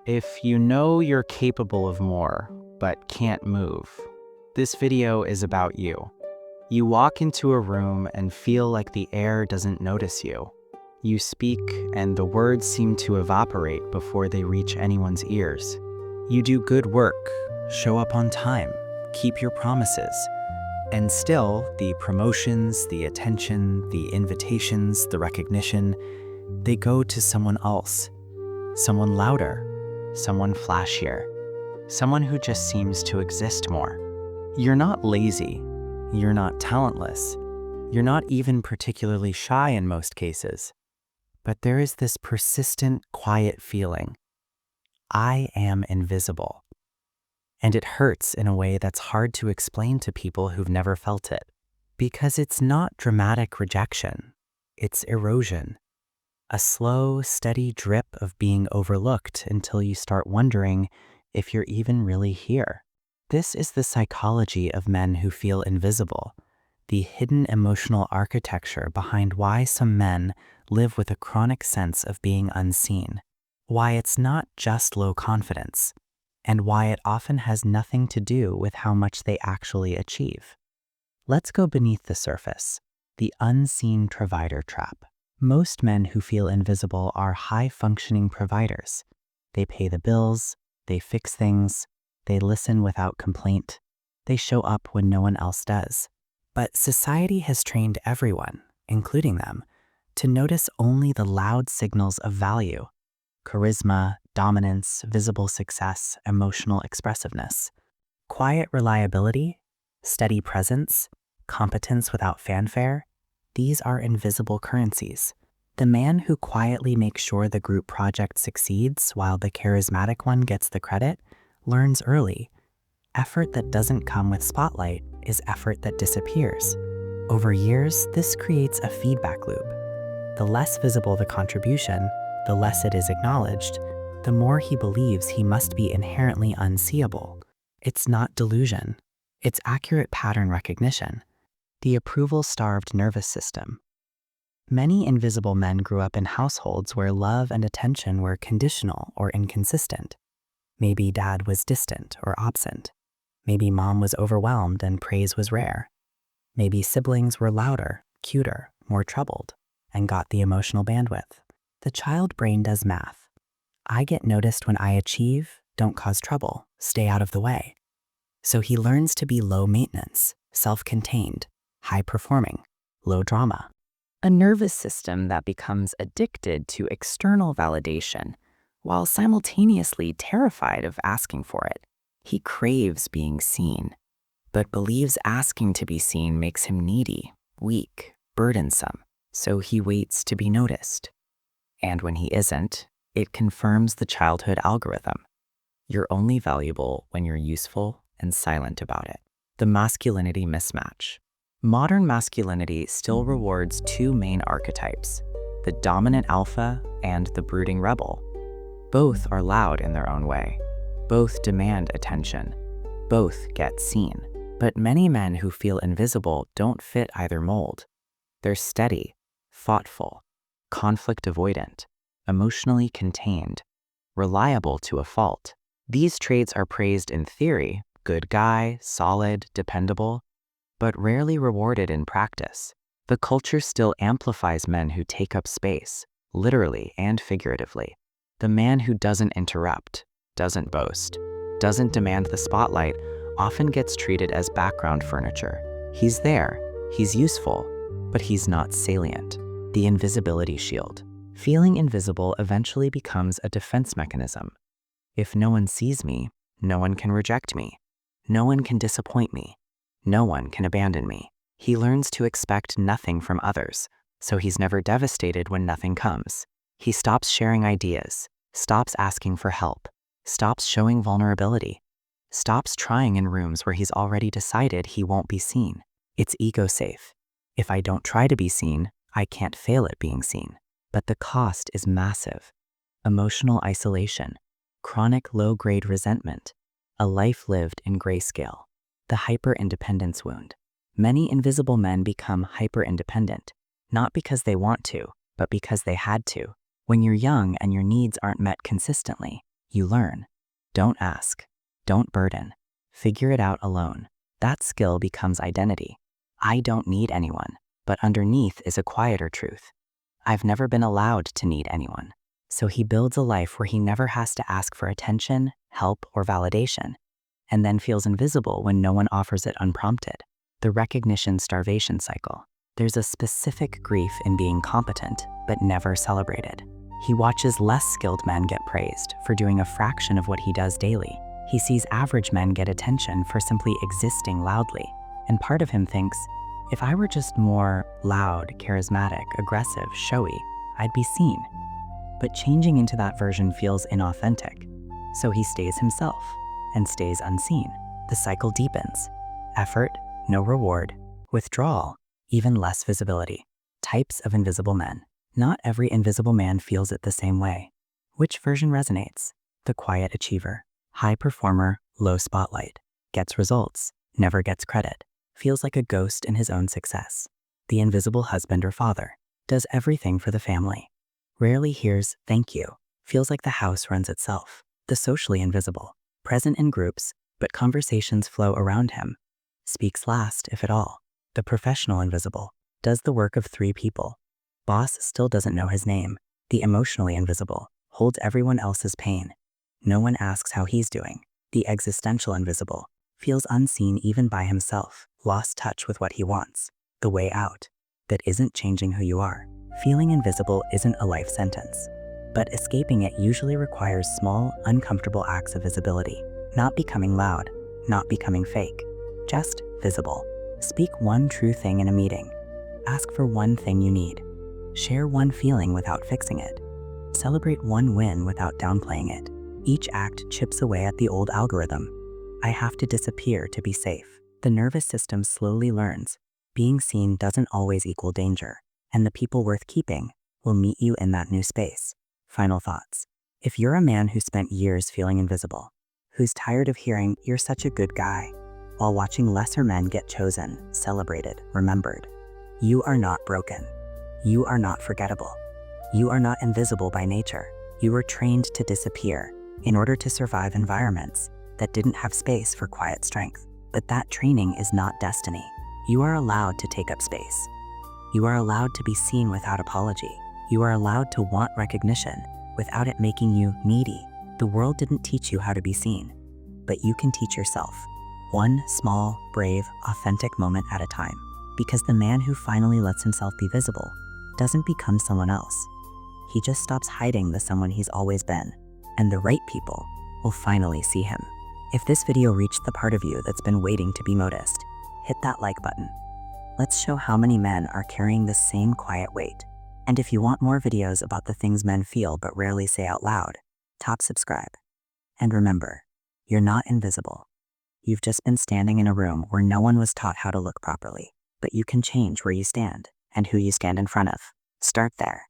If you know you're capable of more, but can't move, this video is about you. You walk into a room and feel like the air doesn't notice you. You speak, and the words seem to evaporate before they reach anyone's ears. You do good work, show up on time, keep your promises, and still, the promotions, the attention, the invitations, the recognition, they go to someone else. Someone louder, someone flashier, someone who just seems to exist more. You're not lazy, you're not talentless, you're not even particularly shy in most cases, but there is this persistent, quiet feeling. I am invisible. And it hurts in a way that's hard to explain to people who've never felt it. Because it's not dramatic rejection, it's erosion. A slow, steady drip of being overlooked until you start wondering if you're even really here. This is the psychology of men who feel invisible, the hidden emotional architecture behind why some men live with a chronic sense of being unseen, why it's not just low confidence, and why it often has nothing to do with how much they actually achieve. Let's go beneath the surface, the unseen provider trap. Most men who feel invisible are high-functioning providers. They pay the bills, they fix things, they listen without complaint, they show up when no one else does. But society has trained everyone, including them, to notice only the loud signals of value: charisma, dominance, visible success, emotional expressiveness. Quiet reliability, steady presence, competence without fanfare, these are invisible currencies. The man who quietly makes sure the group project succeeds while the charismatic one gets the credit learns early. Effort that doesn't come with spotlight is effort that disappears. Over years, this creates a feedback loop. The less visible the contribution, the less it is acknowledged, the more he believes he must be inherently unseeable. It's not delusion. It's accurate pattern recognition. The approval-starved nervous system. Many invisible men grew up in households where love and attention were conditional or inconsistent. Maybe dad was distant or absent. Maybe mom was overwhelmed and praise was rare. Maybe siblings were louder, cuter, more troubled, and got the emotional bandwidth. The child brain does math. I get noticed when I achieve, don't cause trouble, stay out of the way. So he learns to be low maintenance, self-contained, high-performing, low drama. A nervous system that becomes addicted to external validation, while simultaneously terrified of asking for it. He craves being seen, but believes asking to be seen makes him needy, weak, burdensome, so he waits to be noticed. And when he isn't, it confirms the childhood algorithm. You're only valuable when you're useful and silent about it. The masculinity mismatch. Modern masculinity still rewards two main archetypes, the dominant alpha and the brooding rebel. Both are loud in their own way. Both demand attention. Both get seen. But many men who feel invisible don't fit either mold. They're steady, thoughtful, conflict avoidant, emotionally contained, reliable to a fault. These traits are praised in theory, good guy, solid, dependable, but rarely rewarded in practice. The culture still amplifies men who take up space, literally and figuratively. The man who doesn't interrupt, doesn't boast, doesn't demand the spotlight often gets treated as background furniture. He's there, he's useful, but he's not salient. The invisibility shield. Feeling invisible eventually becomes a defense mechanism. If no one sees me, no one can reject me. No one can disappoint me. No one can abandon me. He learns to expect nothing from others, so he's never devastated when nothing comes. He stops sharing ideas, stops asking for help, stops showing vulnerability, stops trying in rooms where he's already decided he won't be seen. It's ego safe. If I don't try to be seen, I can't fail at being seen. But the cost is massive. Emotional isolation, chronic low-grade resentment, a life lived in grayscale. The hyper-independence wound. Many invisible men become hyper-independent, not because they want to, but because they had to. When you're young and your needs aren't met consistently, You learn. Don't ask. Don't burden. Figure it out alone. That skill becomes identity. I don't need anyone, but underneath is a quieter truth. I've never been allowed to need anyone. So he builds a life where he never has to ask for attention, help, or validation, and then feels invisible when no one offers it unprompted. The recognition starvation cycle. There's a specific grief in being competent, but never celebrated. He watches less skilled men get praised for doing a fraction of what he does daily. He sees average men get attention for simply existing loudly. And part of him thinks, if I were just more loud, charismatic, aggressive, showy, I'd be seen. But changing into that version feels inauthentic. So he stays himself and stays unseen. The cycle deepens. Effort, no reward. Withdrawal, even less visibility. Types of invisible men. Not every invisible man feels it the same way. Which version resonates? The quiet achiever. High performer, low spotlight. Gets results, never gets credit. Feels like a ghost in his own success. The invisible husband or father. Does everything for the family. Rarely hears thank you. Feels like the house runs itself. The socially invisible. Present in groups, but conversations flow around him. Speaks last, if at all. The professional invisible. Does the work of 3 people. Boss still doesn't know his name. The emotionally invisible. Holds everyone else's pain. No one asks how he's doing. The existential invisible. Feels unseen even by himself. Lost touch with what he wants. The way out. That isn't changing who you are. Feeling invisible isn't a life sentence. But escaping it usually requires small, uncomfortable acts of visibility. Not becoming loud. Not becoming fake. Just visible. Speak one true thing in a meeting. Ask for one thing you need. Share one feeling without fixing it. Celebrate one win without downplaying it. Each act chips away at the old algorithm. I have to disappear to be safe. The nervous system slowly learns. Being seen doesn't always equal danger, and the people worth keeping will meet you in that new space. Final thoughts. If you're a man who spent years feeling invisible, who's tired of hearing you're such a good guy, while watching lesser men get chosen, celebrated, remembered, you are not broken. You are not forgettable. You are not invisible by nature. You were trained to disappear in order to survive environments that didn't have space for quiet strength. But that training is not destiny. You are allowed to take up space. You are allowed to be seen without apology. You are allowed to want recognition without it making you needy. The world didn't teach you how to be seen, but you can teach yourself. One small, brave, authentic moment at a time. Because the man who finally lets himself be visible doesn't become someone else. He just stops hiding the someone he's always been, and the right people will finally see him. If this video reached the part of you that's been waiting to be noticed, hit that like button. Let's show how many men are carrying the same quiet weight. And if you want more videos about the things men feel but rarely say out loud, tap subscribe. And remember, you're not invisible. You've just been standing in a room where no one was taught how to look properly, but you can change where you stand and who you stand in front of. Start there.